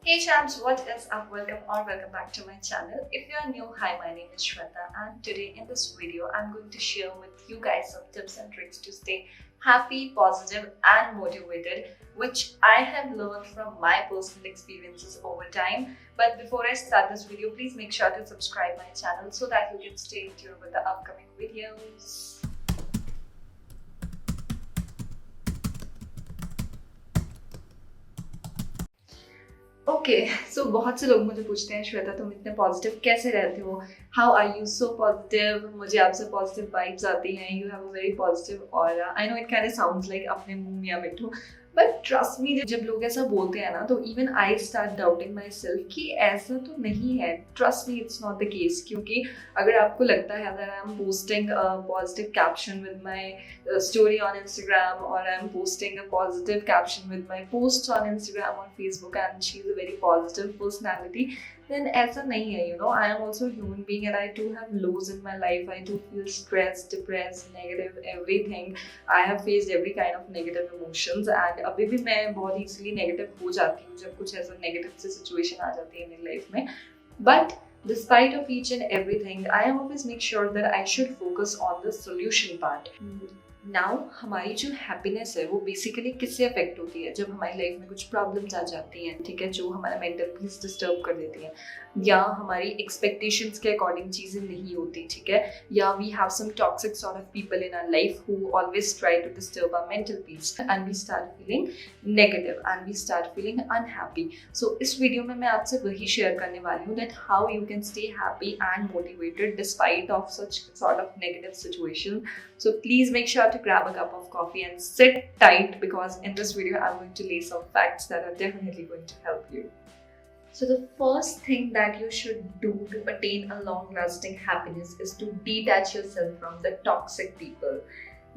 Hey champs, what is up? Welcome back to my channel. If you are new, hi, my name is Shweta, and today in this video I'm going to share with you guys some tips and tricks to stay happy, positive and motivated, which I have learned from my personal experiences over time. But before I start this video, please make sure to subscribe my channel so that you can stay tuned with the upcoming videos. Okay so बहुत से लोग मुझे पूछते हैं श्वेता तुम इतने positive कैसे रहते हो, how are you so positive, मुझे आपसे पॉजिटिव वाइब्स आती हैं, you have a very positive aura. I know it kind of sounds like अपने मुंह में या मिठू, बट ट्रस्ट मी जब लोग ऐसा बोलते हैं ना तो even I start doubting my self कि ऐसा तो नहीं है। Trust me it's not the case, क्योंकि अगर आपको लगता है अगर I am posting positive caption with my story on Instagram, or I'm posting a positive caption with my posts on Instagram or Facebook, and she's a very positive personality, then ऐसा नहीं है, you know, I am also a human being and I do have lows in my life. I do feel stressed, depressed, negative, everything. I have faced every kind of negative emotions and अभी भी मैं बहुत easily negative हो जाती हूँ जब कुछ ऐसा negative सी situation आ जाती है मेरी life में. But despite of each and everything, I always make sure that I should focus on the solution part. Now हमारी जो हैप्पीनेस है वो बेसिकली किससे अफेक्ट होती है? जब हमारी लाइफ में कुछ प्रॉब्लम्स आ जाती हैं, ठीक है, जो हमारा मेंटल पीस डिस्टर्ब कर देती हैं, या हमारी एक्सपेक्टेशंस के अकॉर्डिंग चीज़ें नहीं होती, ठीक है, या we have some toxic sort of people in our life who always try to disturb our mental peace and we start feeling negative and we start feeling unhappy. So इस video में मैं आपसे वही शेयर करने वाली हूँ that how you can stay happy and motivated despite of such sort of negative situation. So please make sure to grab a cup of coffee and sit tight, because in this video I'm going to lay some facts that are definitely going to help you. So the first thing that you should do to attain a long-lasting happiness is to detach yourself from the toxic people.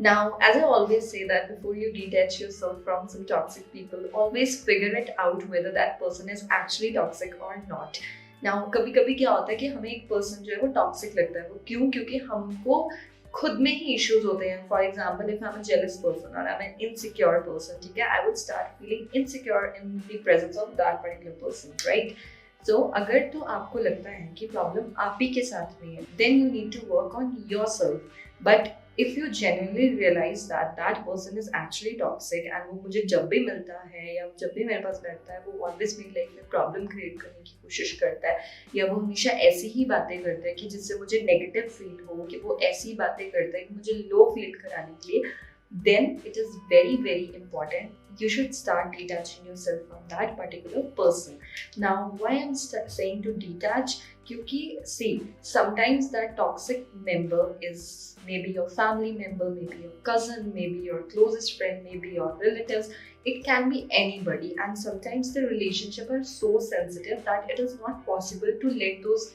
Now, as I always say that before you detach yourself from some toxic people, always figure it out whether that person is actually toxic or not. Now, कभी-कभी क्या होता है कि हमें एक person जो है वो toxic लगता है. वो क्यों? क्योंकि हमको खुद में ही इश्यूज होते हैं. For example, if I am a jealous person और I am an insecure person, ठीक है, I would start feeling insecure in the presence of that particular person, right? So अगर तो आपको लगता है कि प्रॉब्लम आप ही के साथ में है, then you need to work on yourself. But if you genuinely realize that that person is actually toxic and वो मुझे जब भी मिलता है या जब भी मेरे पास बैठता है वो always मेरी लाइफ में प्रॉब्लम क्रिएट करने की कोशिश करता है, या वो हमेशा ऐसी ही बातें करता है कि जिससे मुझे नेगेटिव फील हो, कि वो ऐसी बातें करता है कि मुझे लो फील कराने के लिए, then it is very important you should start detaching yourself from that particular person. Now, why I'm saying to detach? क्योंकि see, sometimes that toxic member is maybe your family member, maybe your cousin, maybe your closest friend, maybe your relatives. It can be anybody, and sometimes the relationship are so sensitive that it is not possible to let those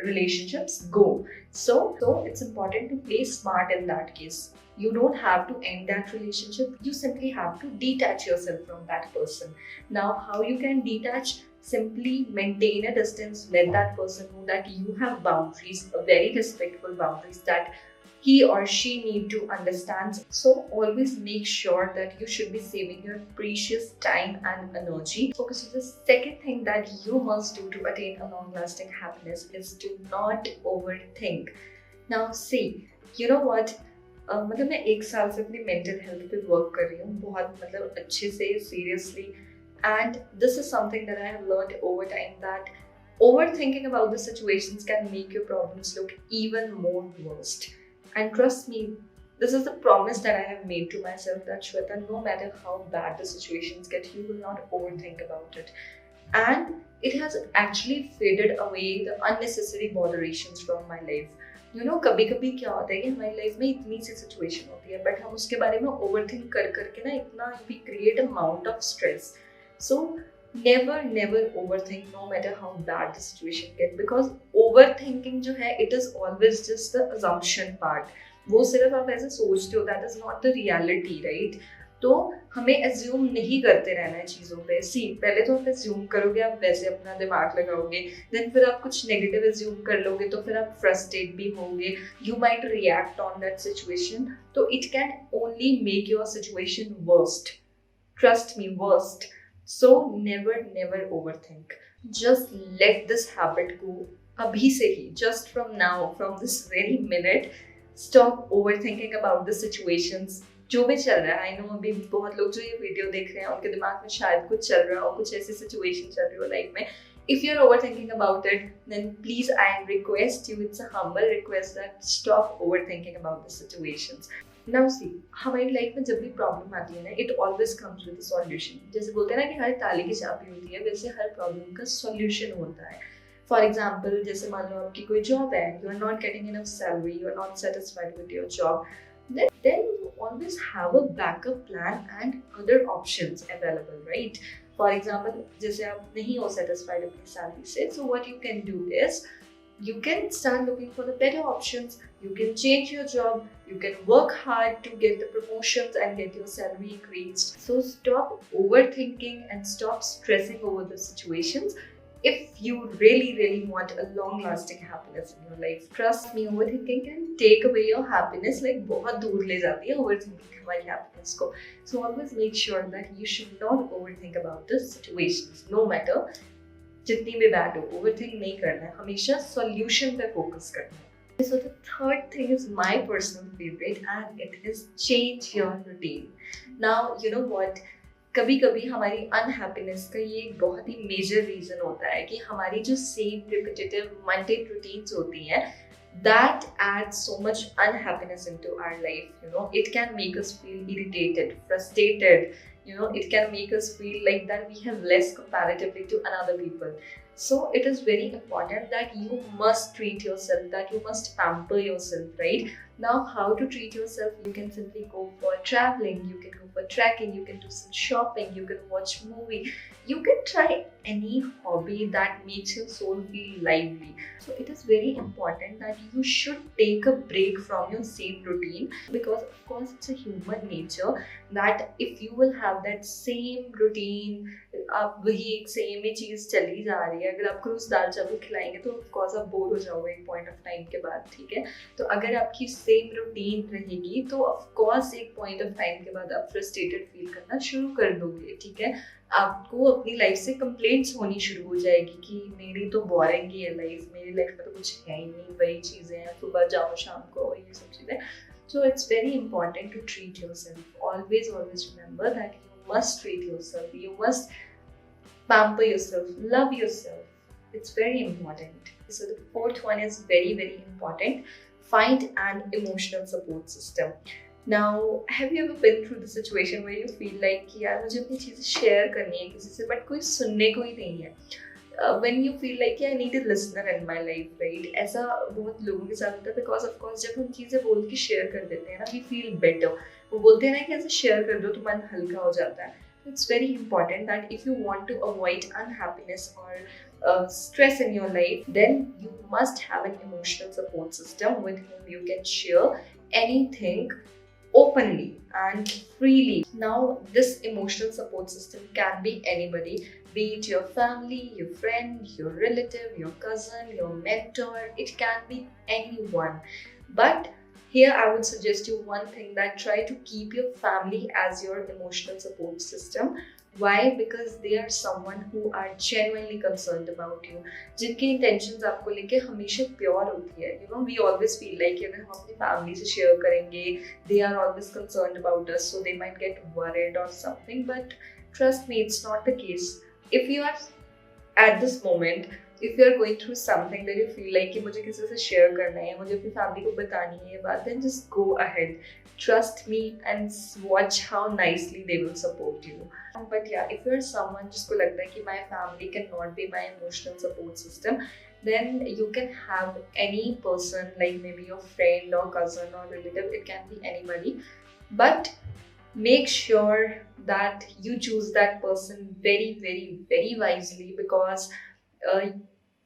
relationships go. So it's important to play smart in that case. You don't have to end that relationship, you simply have to detach yourself from that person. Now, how you can detach? Simply maintain a distance, let that person know that you have boundaries, a very respectful boundaries that he or she need to understand. So always make sure that you should be saving your precious time and energy. Okay, so the second thing that you must do to attain a long-lasting happiness is to not overthink. Now see, you know what, मतलब मैं एक साल से अपनी mental health पे work कर रही हूँ बहुत, मतलब अच्छे से, seriously, and this is something that I have learned over time, that overthinking about the situations can make your problems look even more worst. And trust me, this is the promise that I have made to myself, that Shweta, no matter how bad the situations get, you will not overthink about it. And it has actually faded away the unnecessary botherations from my life. You know, कभी कभी क्या होता है कि हमारी life में इतनी सी situation होती है, बट हम उसके बारे में ओवरथिंक कर करके ना इतना we create amount of stress. So never overthink, no matter how bad the situation get, because overthinking जो है, it is always just the assumption part. वो सिर्फ आप ऐसे सोचते हो, that is not the reality, right? तो हमें assume नहीं करते रहना है चीज़ों पे. See, पहले तो आप assume करोगे, आप वैसे अपना दिमाग लगाओगे, then फिर आप कुछ negative assume कर लोगे तो फिर आप frustrate भी होगे, you might react on that situation, तो it can only make your situation worst. Trust me, worst. So never overthink. Just let this habit go. अभी से ही, just from now, from this very minute, stop overthinking about the situations. जो भी चल रहा है, I know अभी बहुत लोग जो ये वीडियो देख रहे हैं उनके दिमाग में शायद कुछ चल रहा हो, कुछ ऐसी सिचुएशन चल रही हो लाइफ में. If you're overthinking about it, then please, I request you, it's a humble request, that stop overthinking about the situations. Now see, हमारी लाइफ में जब भी प्रॉब्लम आती है ना, it always comes with a solution. जैसे बोलते हैं ना कि हर ताले की चाबी होती है, वैसे हर प्रॉब्लम का सॉल्यूशन होता है. फॉर एग्जाम्पल, जैसे मान लो आपकी कोई जॉब है, you are not getting enough salary, you are not satisfied with your job, then you always have a backup plan and other options available, right? For example, जैसे आप नहीं हो satisfied अपनी salary से, so what you can do is you can start looking for the better options. You can change your job, you can work hard to get the promotions and get your salary increased. So stop overthinking and stop stressing over the situations. If you really want a long lasting happiness in your life, trust me, overthinking can take away your happiness, like बहुत दूर ले जाती है overthinking हमारी happiness को. So always make sure that you should not overthink about the situations, no matter जितनी भी bad हो. Overthink नहीं करना है, हमेशा solution पे focus करना है. So the third thing is my personal favorite, and it is change your routine. Now you know what, कभी कभी हमारी अनहैप्पीनेस का ये एक बहुत ही मेजर रीजन होता है कि हमारी जो सेम रिपीटेटिव मंडेन रूटीन्स होती हैं, that adds so much unhappiness into our life. You know, it can make us feel irritated, frustrated. You know, it can make us feel like that we have less comparatively to another people. So it is very important that you must treat yourself, that you must pamper yourself, right? Now, how to treat yourself? You can simply go for traveling, you can go for trekking, you can do some shopping, you can watch movie, you can try any hobby that makes your soul feel lively. So it is very important that you should take a break from your same routine, because of course it's a human nature that if you will have that same routine, आप वही एक same ही चीज चली जा रही है, अगर आपको रोज दाल चावल खिलाएंगे तो ऑफ कोर्स आप बोर हो जाओगे एक पॉइंट ऑफ टाइम के बाद, ठीक है? तो अगर आपकी सेम रूटीन रहेगी तो ऑफ कोर्स एक पॉइंट ऑफ टाइम के बाद आप फ्रस्ट्रेटेड फील करना शुरू कर दोगे, ठीक है? आपको अपनी लाइफ से कंप्लेंट्स होनी शुरू हो जाएगी कि मेरी तो बोरिंग ही है लाइफ, मेरी लाइफ में तो कुछ है ही नहीं, वही चीज़ें हैं, सुबह जाओ शाम को, ये सब चीज़ें. So it's very important to treat yourself. Always remember that you must treat yourself. You must pamper yourself, love yourself. It's very important. So the fourth one is very important. Find an emotional support system. Now, have you ever been through the situation where you feel like कि यार मुझे अपनी चीज़ें share करनी है किसी से, but कोई सुनने को ही नहीं है? When you feel like I need a listener in my life, right? ऐसा बहुत लोगों के साथ होता है, because of course जब हम चीज़ें बोल के शेयर कर देते हैं ना, we feel better. वो बोलते हैं ना कि ऐसे शेयर कर दो तो मन हल्का हो जाता है. It's very important that if you want to avoid unhappiness or stress in your life, then you must have an emotional support system with whom you can share anything openly and freely. Now, this emotional support system can be anybody, be it your family, your friend, your relative, your cousin, your mentor. It can be anyone. But here I would suggest you one thing, that try to keep your family as your emotional support system. Why? Because they are someone who are genuinely concerned about you. जिनकी intentions आपको लेके हमेशा pure होती है. You know, we always feel like कि अगर हम अपनी family से share करेंगे, they are always concerned about us, so they might get worried or something. But trust me, it's not the case. If you are at this moment, if you are going through something that you feel like कि मुझे किसी से share करना है, मुझे अपनी family को बतानी है ये बात, then just go ahead. Trust me and watch how nicely they will support you. But yeah, if you're someone जिसको लगता है कि my family cannot be my emotional support system, then you can have any person, like maybe your friend or cousin or relative. It can be anybody, but make sure that you choose that person very wisely, because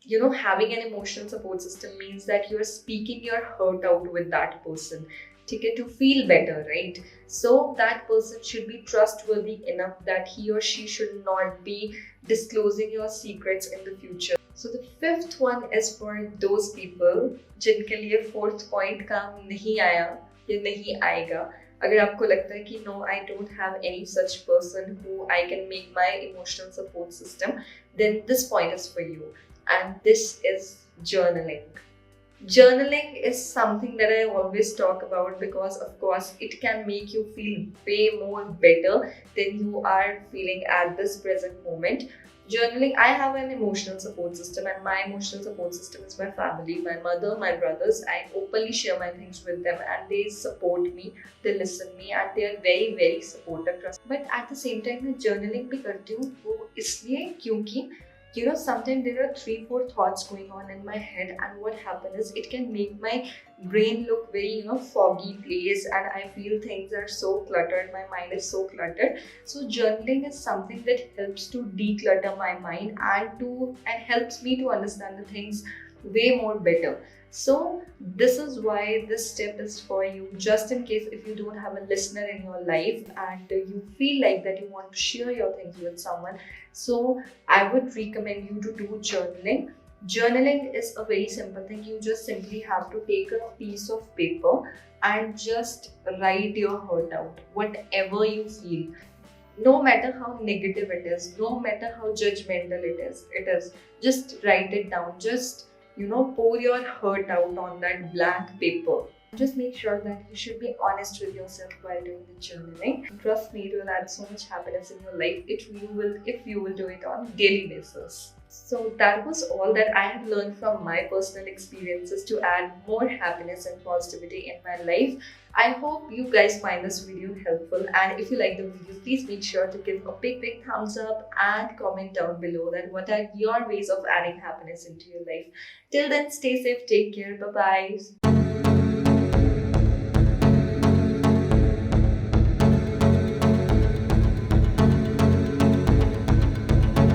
you know, having an emotional support system means that you're speaking your hurt out with that person, to feel better, right? So that person should be trustworthy enough that he or she should not be disclosing your secrets in the future. So the fifth one is for those people जिनके लिए fourth point काम नहीं आया या नहीं आएगा. अगर आपको लगता है कि no, I don't have any such person who I can make my emotional support system, then this point is for you. And this is journaling. Journaling is something that I always talk about because, of course, it can make you feel way more better than you are feeling at this present moment. Journaling, I have an emotional support system, and my emotional support system is my family, my mother, my brothers. I openly share my things with them, and they support me, they listen me, and they are very, very supportive. But at the same time, मैं journaling भी करती हूँ वो इसलिए क्योंकि sometimes there are 3-4 thoughts going on in my head, and what happens is it can make my brain look very foggy place, and I feel things are so cluttered, my mind is so cluttered. So journaling is something that helps to declutter my mind and helps me to understand the things way more better. So this is why this step is for you, just in case if you don't have a listener in your life and you feel like that you want to share your things with someone. So I would recommend you to do journaling. Journaling is a very simple thing. You just simply have to take a piece of paper and just write your hurt out, whatever you feel. No matter how negative it is, no matter how judgmental it is, just write it down. Just pour your hurt out on that blank paper. Just make sure that you should be honest with yourself while doing the journaling. Trust me, it will add so much happiness in your life if you will do it on daily basis. So that was all that I have learned from my personal experiences to add more happiness and positivity in my life. I hope you guys find this video helpful, and if you like the video, please make sure to give a big thumbs up and comment down below that what are your ways of adding happiness into your life. Till then, stay safe, take care, bye bye.